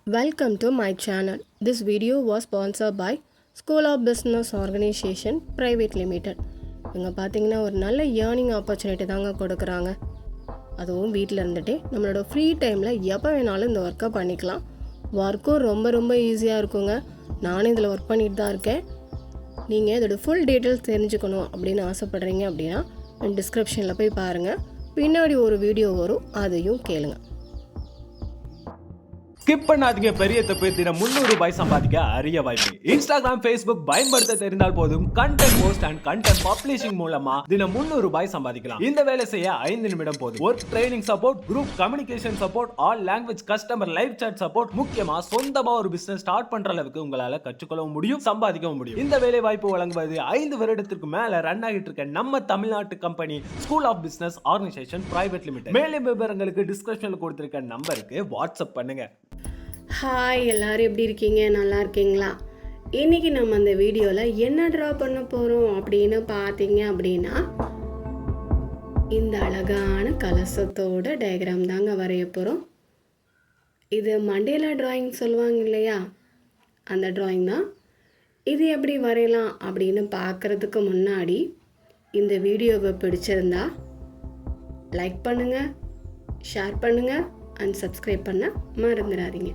Welcome to my channel. This video was sponsored by School of Business Organization Private Limited. இங்கே பார்த்தீங்கன்னா ஒரு நல்ல earning opportunity தாங்க கொடுக்குறாங்க. அதுவும் வீட்டில் இருந்துகிட்டே நம்மளோட ஃப்ரீ டைமில் எப்போ வேணாலும் இந்த ஒர்க்கை பண்ணிக்கலாம். ஒர்க்கும் ரொம்ப ஈஸியாக இருக்குங்க. நானும் இதில் ஒர்க் பண்ணிட்டு தான் இருக்கேன். நீங்கள் இதோட ஃபுல் டீட்டெயில்ஸ் தெரிஞ்சுக்கணும் அப்படின்னு ஆசைப்பட்றீங்க அப்படின்னா டிஸ்கிரிப்ஷனில் போய் பாருங்கள். பின்னாடி ஒரு வீடியோ வரும், அதையும் கேளுங்க. ஸ்கிப் பண்ணாதீங்க, பெரிய தப்பு. தினம் 300 ரூபாய் சம்பாதிக்க அரிய வாய்ப்பு. இன்ஸ்டாகிராம், ஃபேஸ்புக் பயன்படுத்த தெரிந்தால் போதும், content post and content publishing மூலமா தினம் 300 ரூபாய் சம்பாதிக்கலாம். இந்த வேலை செய்ய 5 நிமிடம் போதும். Work training support, group communication support, all language customer live chat support, முக்கியமா சொந்தமா ஒரு பிசினஸ் ஸ்டார்ட் பண்ற அளவுக்கு உங்களால கற்றுக்கொள்ளவும் முடியும், சம்பாதிக்கவும் முடியும். இந்த வேலை வாய்ப்பு வழங்குவது 5 வருடத்திற்கு மேல ரன் ஆகிட்டு இருக்க நம்ம தமிழ்நாட்டு company school of business organisation private limited. மேலும் விவரங்களுக்கு டிஸ்கிரிப்ஷன்ல கொடுத்திருக்க நம்பருக்கு வாட்ஸ்அப் பண்ணுங்க. ஹாய், எல்லோரும் எப்படி இருக்கீங்க? நல்லா இருக்கீங்களா? இன்றைக்கி நம்ம அந்த வீடியோவில் என்ன ட்ரா பண்ண போகிறோம் அப்படின்னு பார்த்தீங்க அப்படின்னா, இந்த அழகான கலசத்தோட டயக்ராம் தாங்க வரைய போகிறோம். இது மண்டேலா டிராயிங் சொல்லுவாங்க இல்லையா, அந்த டிராயிங் தான். இது எப்படி வரையலாம் அப்படின்னு பார்க்குறதுக்கு முன்னாடி இந்த வீடியோவை பிடிச்சிருந்தா லைக் பண்ணுங்கள், ஷேர் பண்ணுங்கள் அண்ட் சப்ஸ்கிரைப் பண்ண மறந்துடாதீங்க.